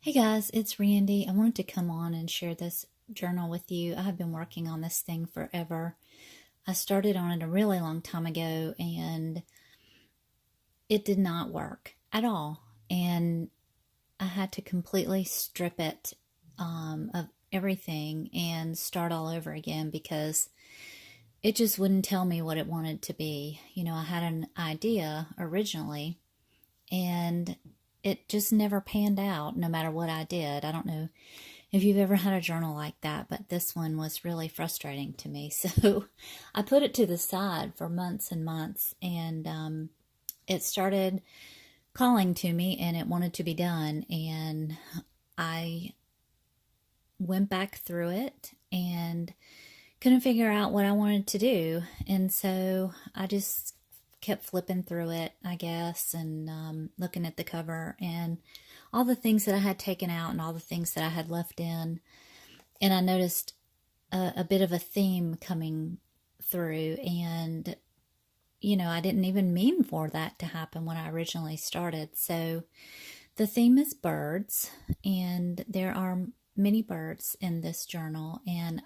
Hey guys, it's Randy. I wanted to come on and share this journal with you. I have been working on this thing forever. I started on it a really long time ago and it did not work at all. And I had to completely strip it of everything and start all over again because it just wouldn't tell me what it wanted to be. I had an idea originally and it just never panned out no matter what I did. I don't know if you've ever had a journal like that, but this one was really frustrating to me. So I put it to the side for months and months, and it started calling to me and it wanted to be done. And I went back through it and couldn't figure out what I wanted to do. And so I just kept flipping through it, I guess, and looking at the cover and all the things that I had taken out and all the things that I had left in. And I noticed a bit of a theme coming through. And, I didn't even mean for that to happen when I originally started. So the theme is birds, and there are many birds in this journal. And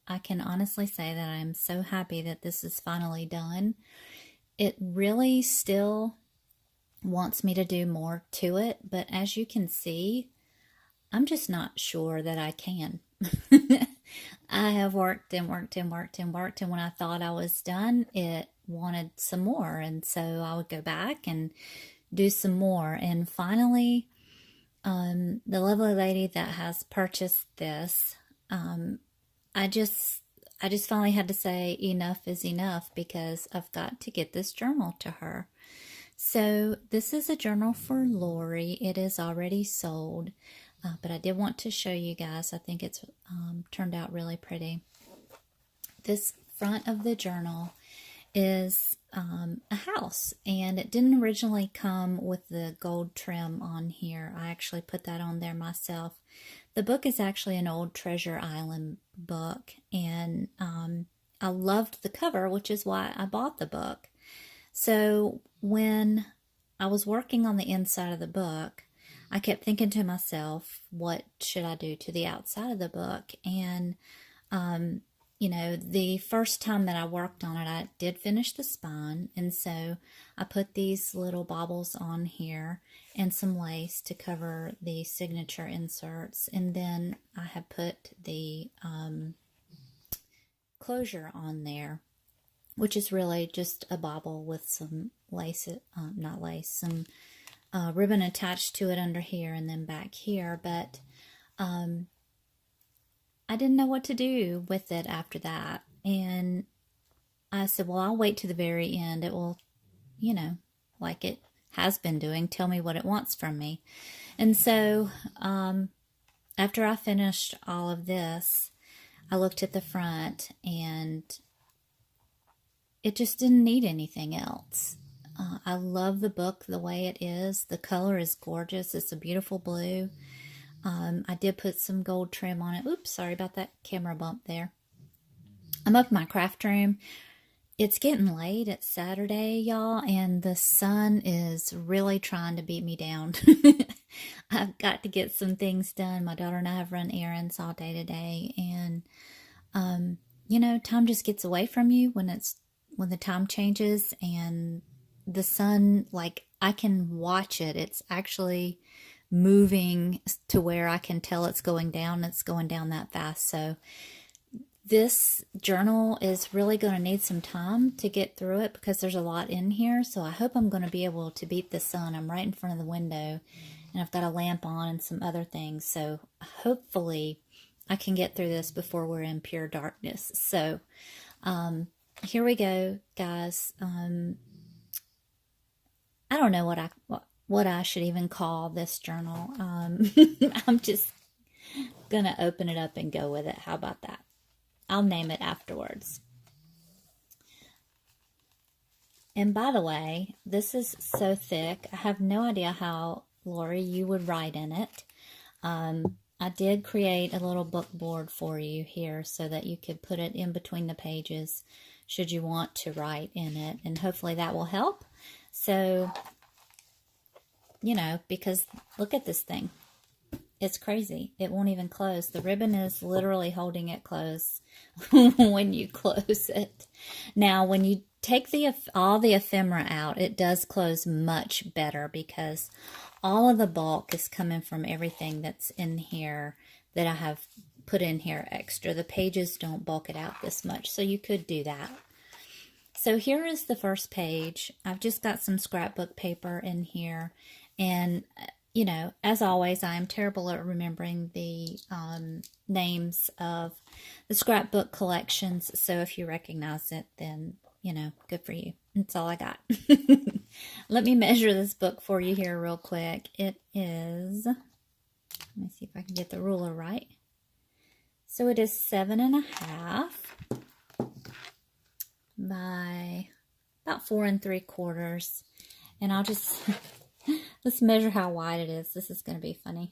I can honestly say that I'm so happy that this is finally done. It really still wants me to do more to it, but as you can see, I'm just not sure that I can. I have worked and worked and worked and worked, and when I thought I was done, it wanted some more, and so I would go back and do some more. And finally, the lovely lady that has purchased this, I just I just finally had to say enough is enough because I've got to get this journal to her. So this is a journal for Lori. It is already sold, but I did want to show you guys. I think it's turned out really pretty. This front of the journal is a house, and it didn't originally come with the gold trim on here. I actually put that on there myself. The book is actually an old Treasure Island book, and I loved the cover, which is why I bought the book. So when I was working on the inside of the book, I kept thinking to myself, what should I do to the outside of the book? And the first time that I worked on it, I did finish the spine, and so I put these little baubles on here and some lace to cover the signature inserts, and then I have put the closure on there, which is really just a bauble with some lace, not lace, some ribbon attached to it under here and then back here, but I didn't know what to do with it after that. And I said, well, I'll wait to the very end. It will, like it has been doing, tell me what it wants from me. And so after I finished all of this, I looked at the front and it just didn't need anything else. I love the book the way it is. The color is gorgeous. It's a beautiful blue. I did put some gold trim on it. Oops, sorry about that camera bump there. I'm up in my craft room. It's getting late. It's Saturday, y'all, and the sun is really trying to beat me down. I've got to get some things done. My daughter and I have run errands all day today, and time just gets away from you when the time changes, and the sun, like, I can watch it. It's actually moving to where I can tell it's going down. It's going down that fast. So this journal is really going to need some time to get through it because there's a lot in here. So I hope I'm going to be able to beat the sun. I'm right in front of the window and I've got a lamp on and some other things. So hopefully I can get through this before we're in pure darkness. So here we go, guys. I don't know what I should even call this journal. I'm just gonna open it up and go with it. How about that? I'll name it afterwards. And by the way, this is so thick. I have no idea how, Lori, you would write in it. I did create a little book board for you here so that you could put it in between the pages should you want to write in it, and hopefully that will help. So, because look at this thing. It's crazy. It won't even close. The ribbon is literally holding it closed when you close it. Now, when you take all the ephemera out, it does close much better because all of the bulk is coming from everything that's in here that I have put in here extra. The pages don't bulk it out this much, so you could do that. So here is the first page. I've just got some scrapbook paper in here, and you know, as always, I am terrible at remembering the names of the scrapbook collections. So if you recognize it, then, you know, good for you. That's all I got. Let me measure this book for you here real quick. It is, let me see if I can get the ruler right. So it is 7.5 by about 4 3/4. And I'll just... Let's measure how wide it is. This is going to be funny.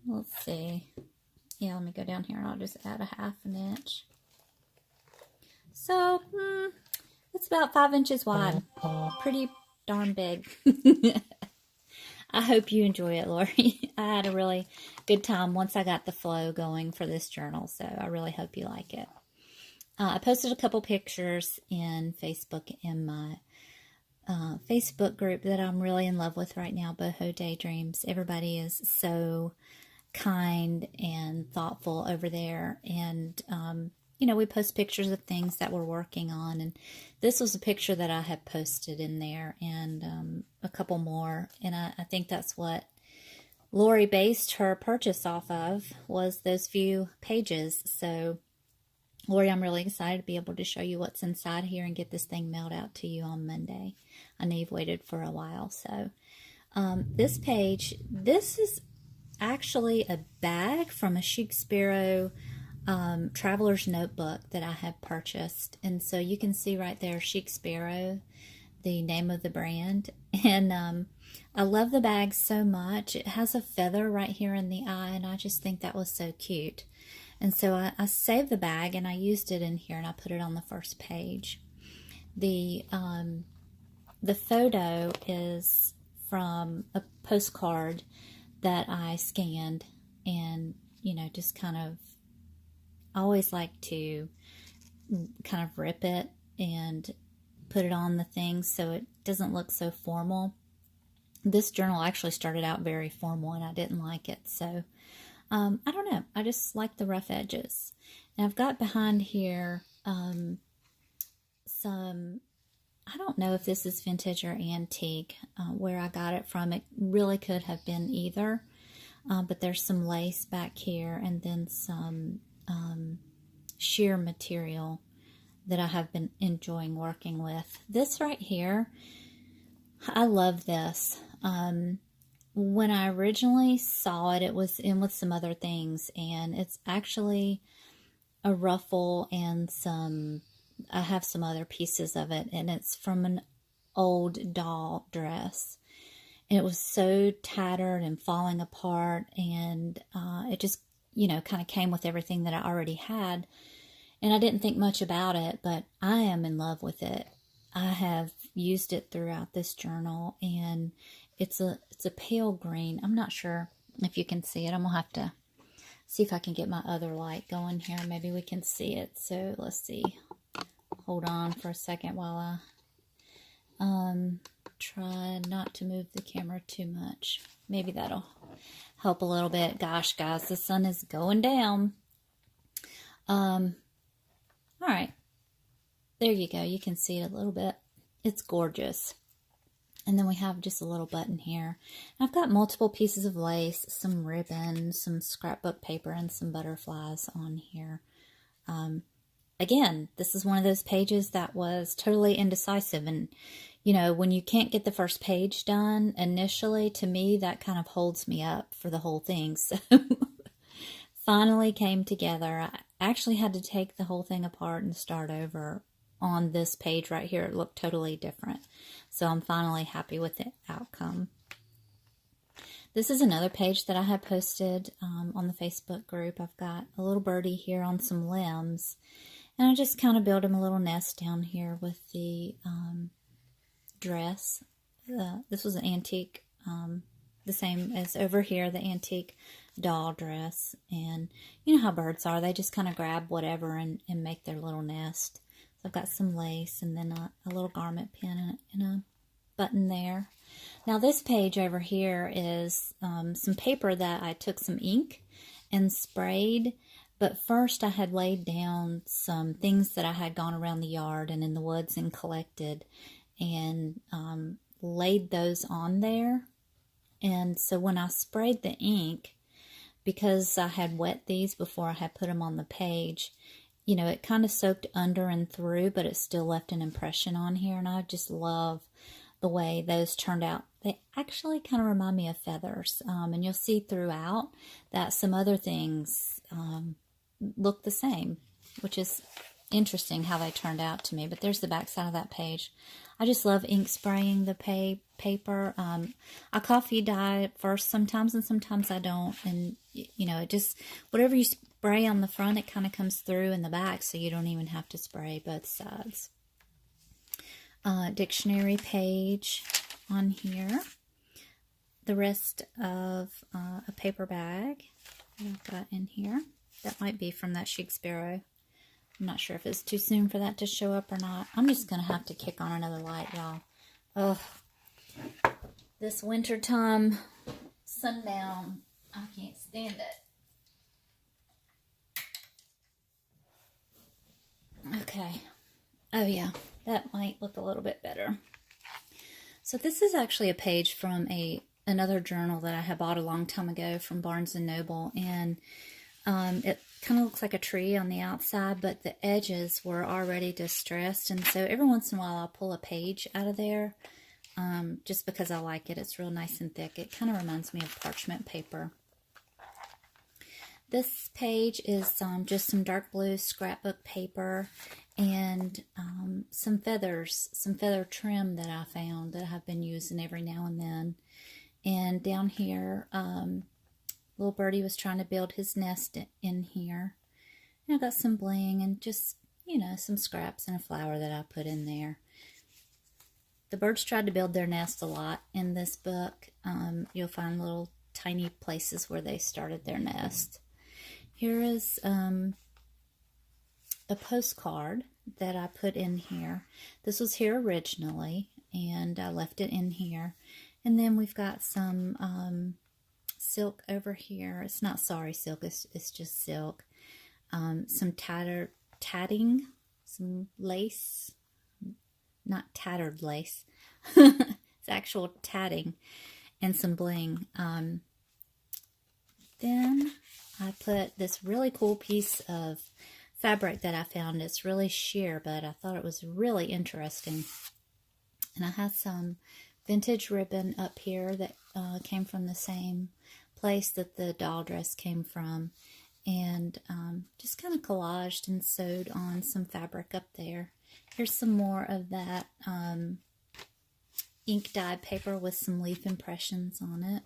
Let's see. Yeah, let me go down here and I'll just add a 1/2 inch. So, it's about 5 inches wide. Pretty darn big. I hope you enjoy it, Lori. I had a really good time once I got the flow going for this journal, so I really hope you like it. I posted a couple pictures in Facebook in my Facebook group that I'm really in love with right now, Boho Daydreams. Everybody is so kind and thoughtful over there. And, you know, we post pictures of things that we're working on. And this was a picture that I had posted in there, and a couple more. And I think that's what Lori based her purchase off of, was those few pages. So, Lori, I'm really excited to be able to show you what's inside here and get this thing mailed out to you on Monday. I know you've waited for a while. So this page, this is actually a bag from a Chic Sparrow traveler's notebook that I had purchased. And so you can see right there, Chic Sparrow, the name of the brand. And I love the bag so much. It has a feather right here in the eye, and I just think that was so cute. And so I saved the bag and I used it in here, and I put it on the first page. The photo is from a postcard that I scanned, and, you know, just kind of, I always like to kind of rip it and put it on the thing so it doesn't look so formal. This journal actually started out very formal and I didn't like it, so I don't know. I just like the rough edges. And I've got behind here some, I don't know if this is vintage or antique, where I got it from. It really could have been either. But there's some lace back here, and then some sheer material that I have been enjoying working with. This right here, I love this. When I originally saw it, it was in with some other things, and it's actually a ruffle and I have some other pieces of it, and it's from an old doll dress. And it was so tattered and falling apart, and it just, you know, kind of came with everything that I already had. And I didn't think much about it, but I am in love with it. I have used it throughout this journal, and it's a pale green. I'm not sure if you can see it. I'm going to have to see if I can get my other light going here. Maybe we can see it. So let's see. Hold on for a second while I try not to move the camera too much. Maybe that'll help a little bit. Gosh, guys, the sun is going down. All right. There you go. You can see it a little bit. It's gorgeous. And then we have just a little button here. I've got multiple pieces of lace, some ribbon, some scrapbook paper, and some butterflies on here. Again, this is one of those pages that was totally indecisive. And, you know, when you can't get the first page done initially, to me, that kind of holds me up for the whole thing. So finally came together. I actually had to take the whole thing apart and start over on this page right here. It looked totally different. So I'm finally happy with the outcome. This is another page that I had posted on the Facebook group. I've got a little birdie here on some limbs. And I just kind of built him a little nest down here with the dress. This was an antique the same as over here, the antique doll dress. And you know how birds are. They just kind of grab whatever and make their little nest. So I've got some lace and then a little garment pin and a button there. Now this page over here is some paper that I took some ink and sprayed. But first I had laid down some things that I had gone around the yard and in the woods and collected, and laid those on there. And so when I sprayed the ink, because I had wet these before I had put them on the page, you know, it kind of soaked under and through, but it still left an impression on here. And I just love the way those turned out. They actually kind of remind me of feathers. And you'll see throughout that some other things look the same, which is interesting how they turned out to me. But there's the back side of that page. I just love ink spraying the paper. I coffee dye it first sometimes, and sometimes I don't. And, you know, it just, whatever you spray on the front, it kind of comes through in the back, so you don't even have to spray both sides. Dictionary page on here. The rest of a paper bag that I've got in here. That might be from that Shakespeare. I'm not sure if it's too soon for that to show up or not. I'm just going to have to kick on another light, y'all. Ugh. This wintertime sundown, I can't stand it. Okay. Oh, yeah. That might look a little bit better. So this is actually a page from another journal that I had bought a long time ago from Barnes & Noble. And it kind of looks like a tree on the outside, but the edges were already distressed. And so every once in a while I'll pull a page out of there just because I like it. It's real nice and thick. It kind of reminds me of parchment paper. This page is just some dark blue scrapbook paper and some feathers, some feather trim that I found that I have been using every now and then. And down here, little birdie was trying to build his nest in here. And I got some bling and just, you know, some scraps and a flower that I put in there. The birds tried to build their nest a lot in this book. You'll find little tiny places where they started their nest. Here is a postcard that I put in here. This was here originally, and I left it in here. And then we've got some silk over here. It's not sari silk, it's just silk. Some tatting, some lace, not tattered lace. It's actual tatting, and some bling. Then I put this really cool piece of fabric that I found. It's really sheer, but I thought it was really interesting. And I had some vintage ribbon up here that came from the same place that the doll dress came from. And just kind of collaged and sewed on some fabric up there. Here's some more of that ink dyed paper with some leaf impressions on it.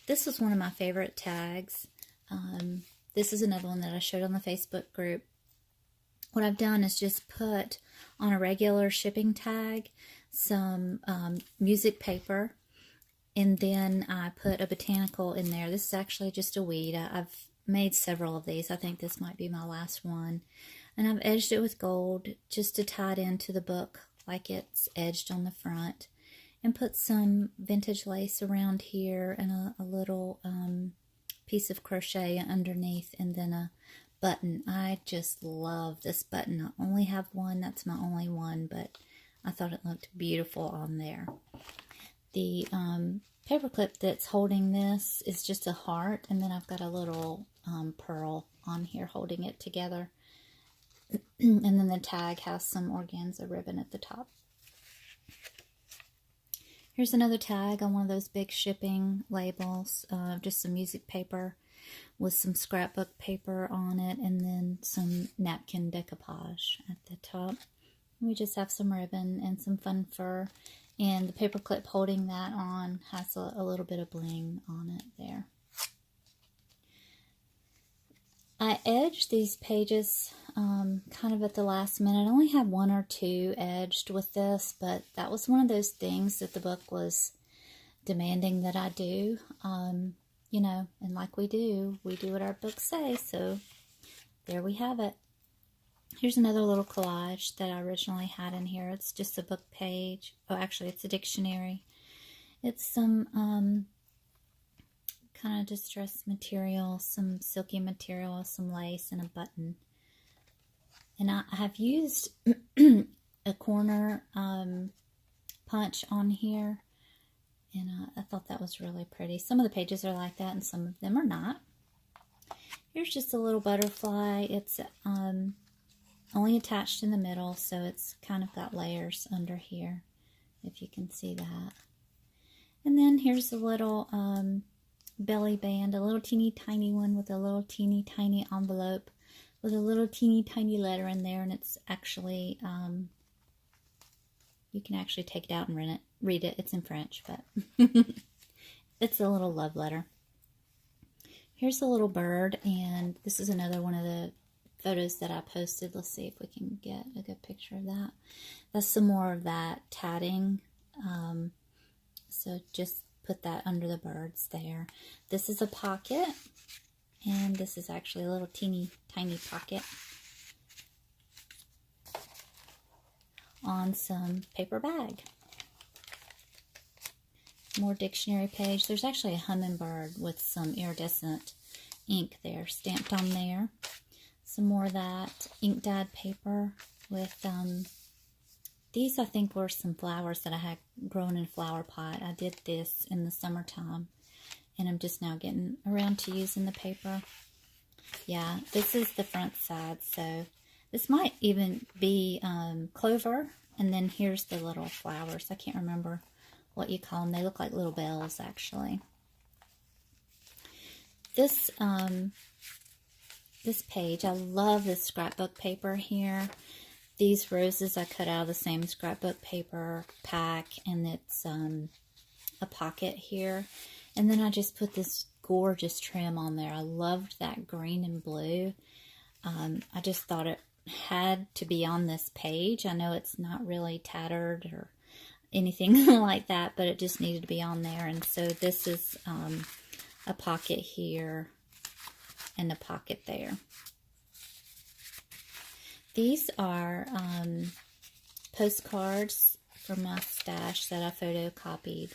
This was one of my favorite tags. This is another one that I showed on the Facebook group. What I've done is just put on a regular shipping tag some music paper, and then I put a botanical in there. This is actually just a weed. I've made several of these. I think this might be my last one. And I've edged it with gold just to tie it into the book like it's edged on the front. And put some vintage lace around here and a little piece of crochet underneath, and then a button. I just love this button. I only have one. That's my only one, but I thought it looked beautiful on there. The paper clip that's holding this is just a heart, and then I've got a little pearl on here holding it together. And then the tag has some organza ribbon at the top. Here's another tag on one of those big shipping labels, just some music paper with some scrapbook paper on it, and then some napkin decoupage at the top. We just have some ribbon and some fun fur, and the paper clip holding that on has a little bit of bling on it there. I edged these pages kind of at the last minute. I only had one or two edged with this, but that was one of those things that the book was demanding that I do. You know, and like we do what our books say. So there we have it. Here's another little collage that I originally had in here. It's just a book page. Oh, actually, it's a dictionary. It's some kind of distressed material, some silky material, some lace, and a button. And I have used a corner punch on here, and I thought that was really pretty. Some of the pages are like that, and some of them are not. Here's just a little butterfly. It's only attached in the middle, so it's kind of got layers under here, if you can see that. And then here's a little belly band, a little teeny tiny one with a little teeny tiny envelope with a little teeny tiny letter in there, and it's actually, you can actually take it out and read it. It's in French, but it's a little love letter. Here's a little bird, and this is another one of the photos that I posted. Let's see if we can get a good picture of that. That's some more of that tatting. So just put that under the birds there. This is a pocket, and this is actually a little teeny tiny pocket on some paper bag. More dictionary page. There's actually a hummingbird with some iridescent ink there stamped on there. Some more of that ink dyed paper with these, I think, were some flowers that I had grown in a flower pot. I did this in the summertime, and I'm just now getting around to using the paper. Yeah, this is the front side, so this might even be clover, and then here's the little flowers. I can't remember what you call them. They look like little bells, actually. This this page, I love this scrapbook paper here. These roses I cut out of the same scrapbook paper pack, and it's a pocket here. And then I just put this gorgeous trim on there. I loved that green and blue. I just thought it had to be on this page. I know it's not really tattered or anything like that, but it just needed to be on there. And so this is a pocket here and a pocket there. These are postcards from my stash that I photocopied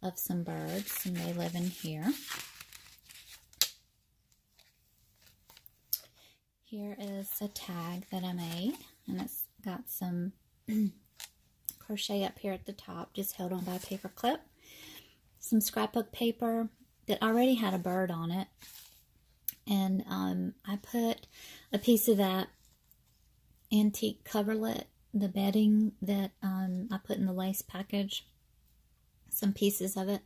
of some birds, and they live in here. Here is a tag that I made, and it's got some crochet up here at the top, just held on by a paper clip. Some scrapbook paper that already had a bird on it, and I put a piece of that antique coverlet, the bedding that I put in the lace package, some pieces of it.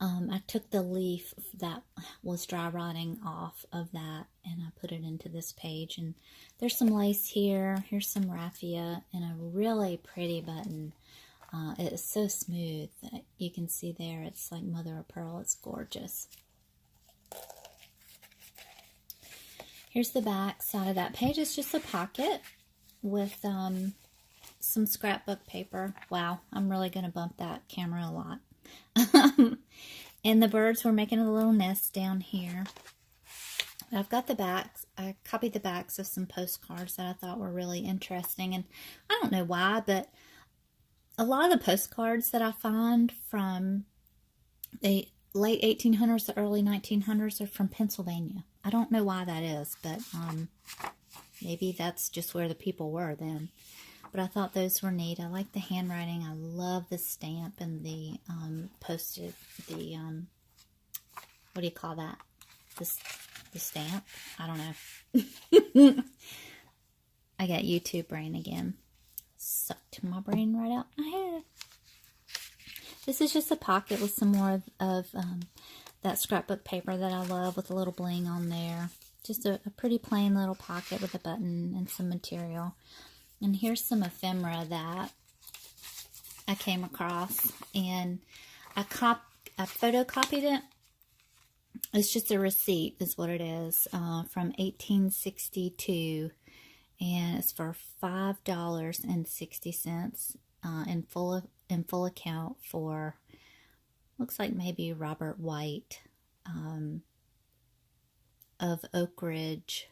I took the leaf that was dry rotting off of that, and I put it into this page. And there's some lace here. Here's some raffia and a really pretty button. It is so smooth. You can see there, it's like mother of pearl. It's gorgeous. Here's the back side of that page. It's just a pocket with some scrapbook paper. Wow, I'm really going to bump that camera a lot. And the birds were making a little nest down here. I've got the backs. I copied the backs of some postcards that I thought were really interesting. And I don't know why, but a lot of the postcards that I find from the late 1800s to early 1900s are from Pennsylvania. I don't know why that is, but maybe that's just where the people were then. But I thought those were neat. I like the handwriting. I love the stamp and the posted, the, what do you call that? The stamp? I don't know. I got YouTube brain again. Sucked my brain right out my head. This is just a pocket with some more of that scrapbook paper that I love with a little bling on there. Just a pretty plain little pocket with a button and some material. And here's some ephemera that I came across, and I photocopied it. It's just a receipt is what it is, from 1862, and it's for $5.60 in full account for looks like maybe Robert White of Oak Ridge,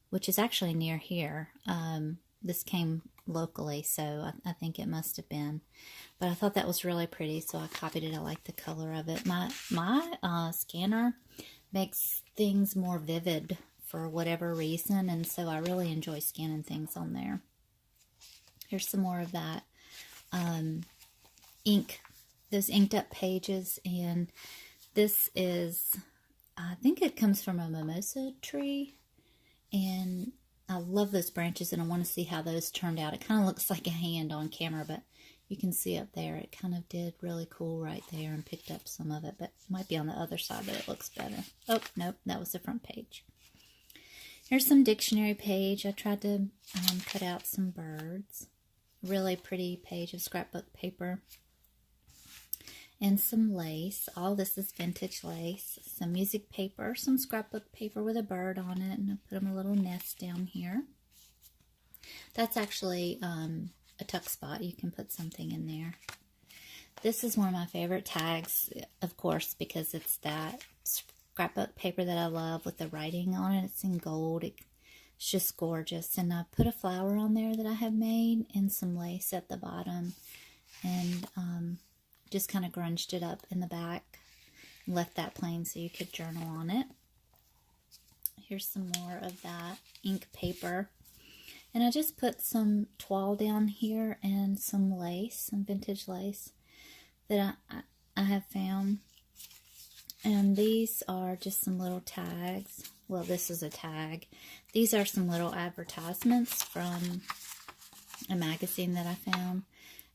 which is actually near here. This came locally, so I think it must have been. But I thought that was really pretty, so I copied it. I like the color of it. My scanner makes things more vivid for whatever reason, and so I really enjoy scanning things on there. Here's some more of that ink, those inked up pages, and this is, I think it comes from a mimosa tree, and I love those branches, and I want to see how those turned out. It kind of looks like a hand on camera, but you can see up there, it kind of did really cool right there and picked up some of it, but it might be on the other side that it looks better. Oh, nope, that was the front page. Here's some dictionary page. I tried to cut out some birds. Really pretty page of scrapbook paper. And some lace. All this is vintage lace. Some music paper, some scrapbook paper with a bird on it, and I put them a little nest down here. That's actually a tuck spot. You can put something in there. This is one of my favorite tags, of course, because it's that scrapbook paper that I love with the writing on it. It's in gold. It's just gorgeous. And I put a flower on there that I have made and some lace at the bottom, and just kind of grunged it up in the back. Left that plain so you could journal on it. Here's some more of that ink paper. And I just put some toile down here and some lace, some vintage lace that I have found. And these are just some little tags. Well, this is a tag. These are some little advertisements from a magazine that I found.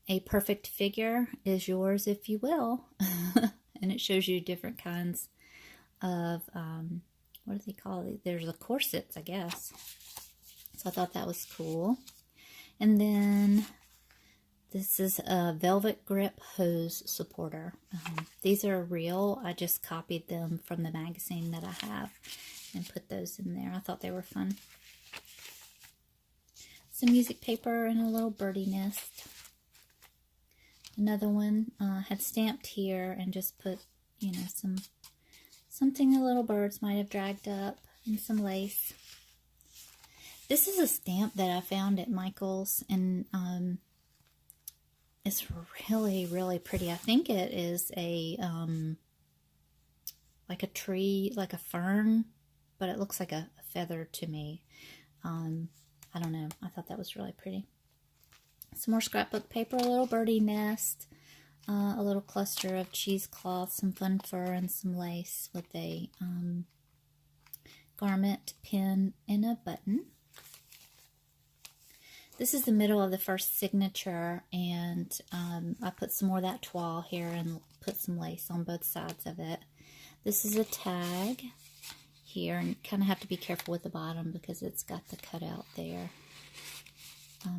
A perfect figure is yours if you will. And it shows you different kinds of, what do they call it? There's the corsets, I guess. So I thought that was cool. And then this is a velvet grip hose supporter. These are real. I just copied them from the magazine that I have and put those in there. I thought they were fun. Some music paper and a little birdie nest. Another one had stamped here and just put, you know, something the little birds might have dragged up, and some lace. This is a stamp that I found at Michael's, and it's really, really pretty. I think it is a, like a tree, like a fern, but it looks like a feather to me. I don't know. I thought that was really pretty. Some more scrapbook paper, a little birdie nest, a little cluster of cheesecloth, some fun fur, and some lace with a garment pin and a button. This is the middle of the first signature, and I put some more of that toile here and put some lace on both sides of it. This is a tag here, and you kind of have to be careful with the bottom because it's got the cutout there.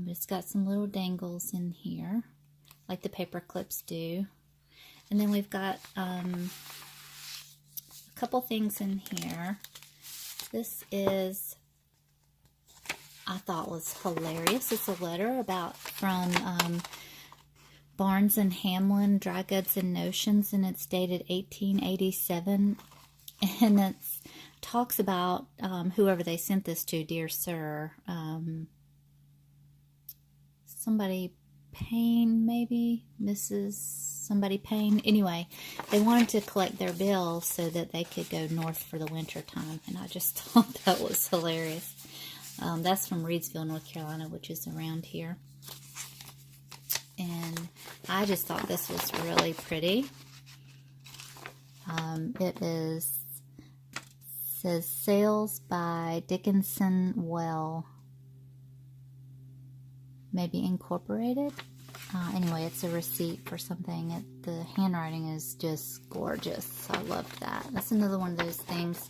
It's got some little dangles in here, like the paper clips do. And then we've got a couple things in here. This is, I thought was hilarious. It's a letter from Barnes and Hamlin, Dry Goods and Notions, and it's dated 1887. And it talks about whoever they sent this to, dear sir, somebody Payne, maybe Mrs. somebody Payne. Anyway, they wanted to collect their bills so that they could go north for the winter time, and I just thought that was hilarious. That's from Reidsville, North Carolina, which is around here. And I just thought this was really pretty. It says sales by Dickinson Well, maybe Incorporated. Anyway, it's a receipt for something. The handwriting is just gorgeous. I love that. That's another one of those things.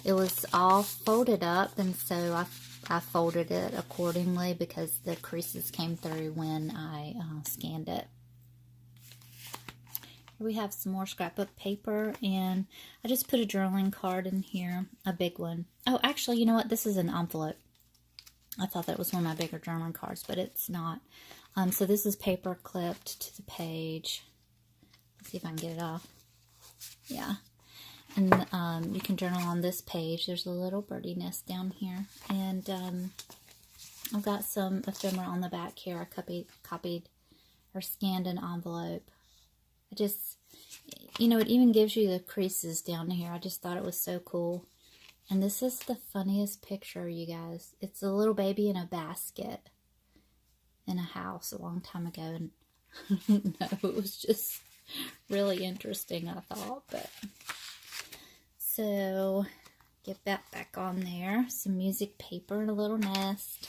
It was all folded up, and so I folded it accordingly because the creases came through when I scanned it. Here we have some more scrapbook paper, and I just put a journaling card in here, a big one. Oh, actually, you know what? This is an envelope. I thought that was one of my bigger journaling cards, but it's not. So this is paper clipped to the page. Let's see if I can get it off. Yeah. And you can journal on this page. There's a little birdie nest down here. And I've got some ephemera on the back here. I copied or scanned an envelope. I just, you know, it even gives you the creases down here. I just thought it was so cool. And this is the funniest picture, you guys. It's a little baby in a basket in a house a long time ago. And no, it was just really interesting, I thought. But so get that back on there. Some music paper and a little nest.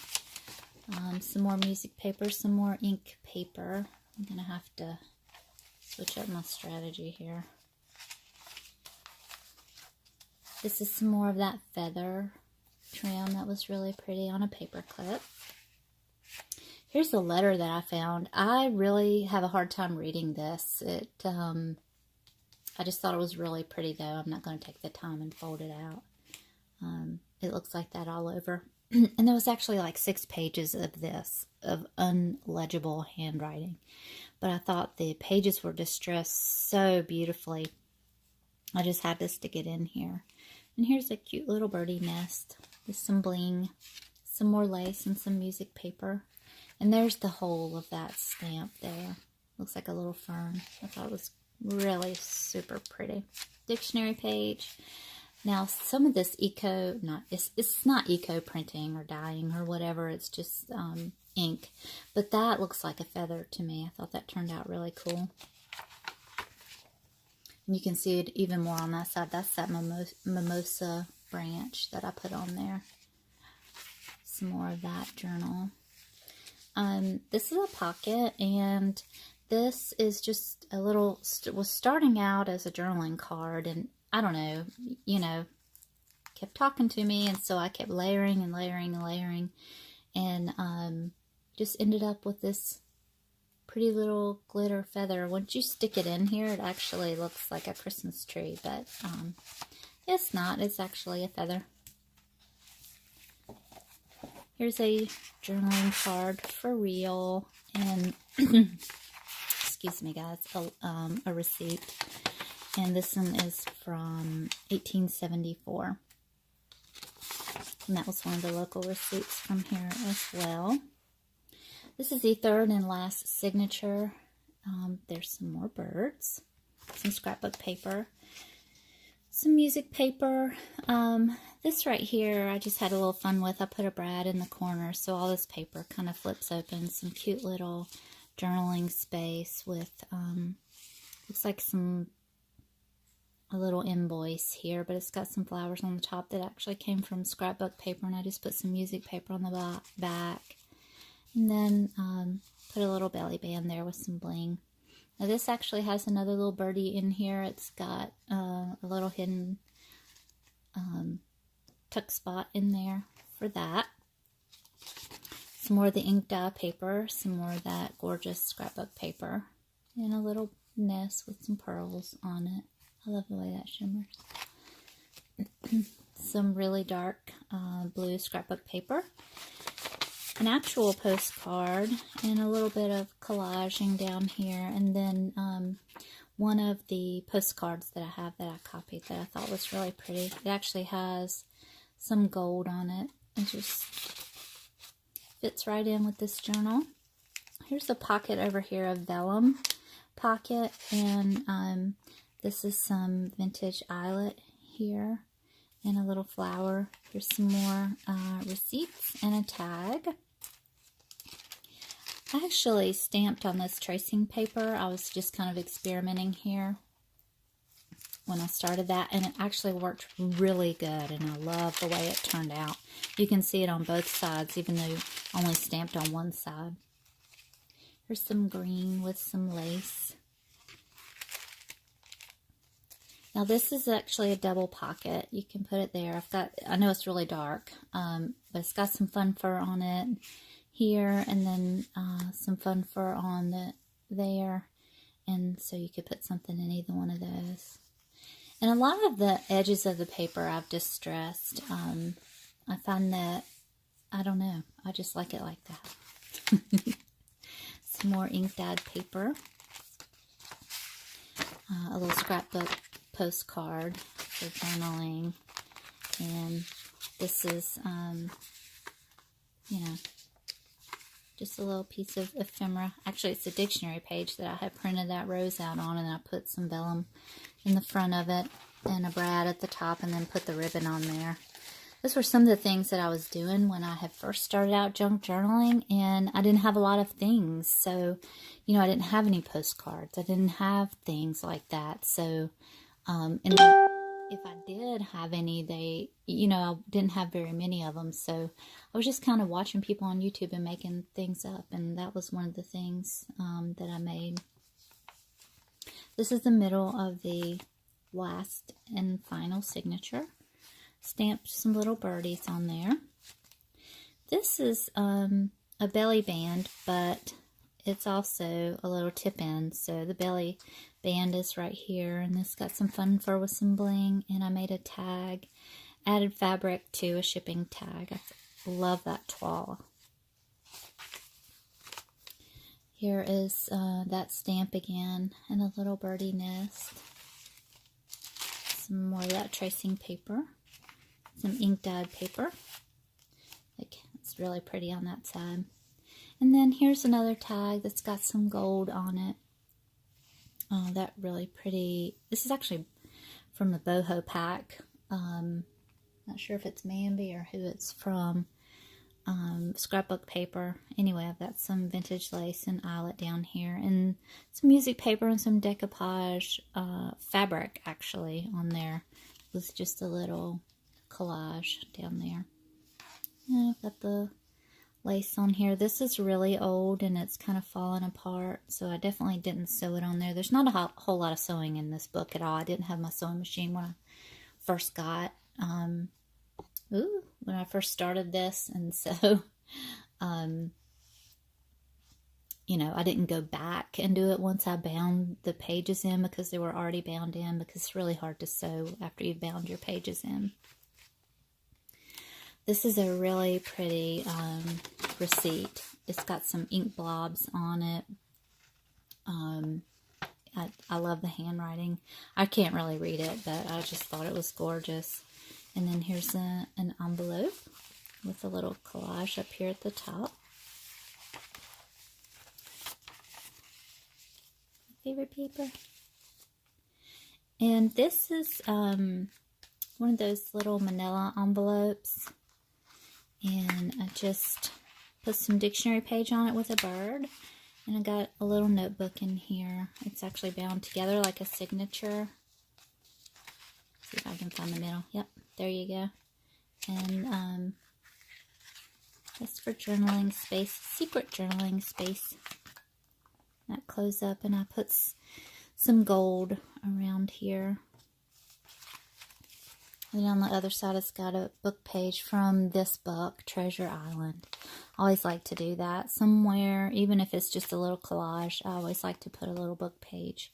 Some more music paper, some more ink paper. I'm going to have to switch up my strategy here. This is some more of that feather trim that was really pretty on a paper clip. Here's a letter that I found. I really have a hard time reading this. I just thought it was really pretty though. I'm not going to take the time and fold it out. It looks like that all over. And there was actually like 6 pages of this, of unlegible handwriting. But I thought the pages were distressed so beautifully. I just had to stick it in here. And here's a cute little birdie nest with some bling, some more lace, and some music paper. And there's the whole of that stamp there. Looks like a little fern. I thought it was really super pretty. Dictionary page. Now, some of this it's not eco printing or dyeing or whatever. It's just ink. But that looks like a feather to me. I thought that turned out really cool. And you can see it even more on that side. That's that mimosa branch that I put on there. Some more of that journal. This is a pocket, and this is just a little, was starting out as a journaling card, and I don't know, you know, kept talking to me, and so I kept layering and layering and layering, and just ended up with this pretty little glitter feather. Once you stick it in here, it actually looks like a Christmas tree, but it's not. It's actually a feather. Here's a journaling card for real, and excuse me guys, a receipt. And this one is from 1874. And that was one of the local receipts from here as well. This is the third and last signature. There's some more birds, some scrapbook paper, some music paper. This right here, I just had a little fun with. I put a brad in the corner, so all this paper kind of flips open. Some cute little journaling space with, looks like a little invoice here, but it's got some flowers on the top that actually came from scrapbook paper, and I just put some music paper on the back. And then put a little belly band there with some bling. Now this actually has another little birdie in here. It's got a little hidden tuck spot in there for that. Some more of the ink dye paper, some more of that gorgeous scrapbook paper, and a little nest with some pearls on it. I love the way that shimmers. Some really dark blue scrapbook paper. An actual postcard and a little bit of collaging down here, and then one of the postcards that I have that I copied that I thought was really pretty. It actually has some gold on it. It just fits right in with this journal. Here's a pocket over here, a vellum pocket, and this is some vintage eyelet here and a little flower. Here's some more receipts and a tag. I actually stamped on this tracing paper. I was just kind of experimenting here when I started that, and it actually worked really good, and I love the way it turned out. You can see it on both sides, even though I only stamped on one side. Here's some green with some lace. Now this is actually a double pocket. You can put it there. I know it's really dark, but it's got some fun fur on it here, and then some fun fur on there, and so you could put something in either one of those. And a lot of the edges of the paper I've distressed. I find that, I don't know, I just like it like that. Some more ink dyed paper. a little scrapbook postcard for journaling. And this is, you know, just a little piece of ephemera. Actually, it's a dictionary page that I had printed that rose out on, and I put some vellum in the front of it and a brad at the top, and then put the ribbon on there. Those were some of the things that I was doing when I had first started out junk journaling, and I didn't have a lot of things. So, you know, I didn't have any postcards. I didn't have things like that. So, and then if I did have any, they, you know, I didn't have very many of them. So I was just kind of watching people on YouTube and making things up. And that was one of the things that I made. This is the middle of the last and final signature. Stamped some little birdies on there. This is a belly band, but it's also a little tip end. So the belly band is right here, and this got some fun fur with some bling, and I made a tag, added fabric to a shipping tag. I love that toile. Here is that stamp again, and a little birdie nest. Some more of that tracing paper. Some ink dyed paper. Like, it's really pretty on that side. And then here's another tag that's got some gold on it. Oh, that really pretty. This is actually from the Boho pack. Not sure if it's Mambi or who it's from. Scrapbook paper. Anyway, I've got some vintage lace and eyelet down here, and some music paper and some decoupage fabric actually on there with just a little collage down there. And I've got the lace on here. This is really old and it's kind of falling apart, so I definitely didn't sew it on there. There's not a whole lot of sewing in this book at all. I didn't have my sewing machine when I first got when I first started this, and so you know, I didn't go back and do it once I bound the pages in, because they were already bound in, because it's really hard to sew after you've bound your pages in. This is a really pretty receipt. It's got some ink blobs on it. I love the handwriting. I can't really read it, but I just thought it was gorgeous. And then here's an envelope with a little collage up here at the top. Favorite paper. And this is one of those little manila envelopes. And I just put some dictionary page on it with a bird. And I got a little notebook in here. It's actually bound together like a signature. See if I can find the middle. Yep, there you go. And that's for journaling space, secret journaling space. That close up, and I put some gold around here. And on the other side, it's got a book page from this book, Treasure Island. I always like to do that somewhere, even if it's just a little collage. I always like to put a little book page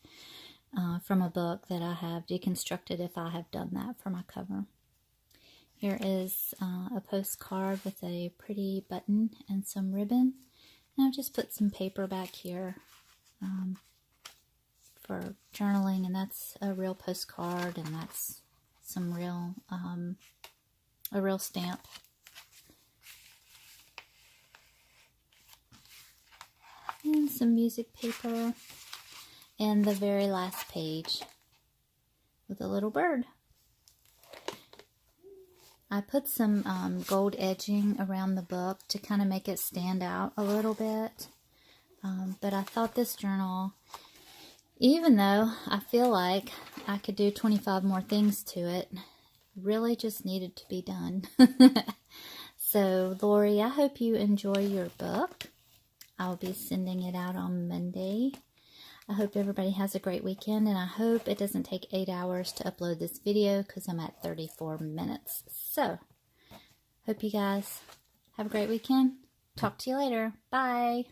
from a book that I have deconstructed if I have done that for my cover. Here is a postcard with a pretty button and some ribbon. And I've just put some paper back here for journaling, and that's a real postcard, and that's some real, a real stamp. And some music paper. And the very last page with a little bird. I put some gold edging around the book to kind of make it stand out a little bit. But I thought this journal, even though I feel like I could do 25 more things to it, really just needed to be done. So, Lori, I hope you enjoy your book. I'll be sending it out on Monday. I hope everybody has a great weekend, and I hope it doesn't take 8 hours to upload this video, because I'm at 34 minutes. So, hope you guys have a great weekend. Talk to you later. Bye.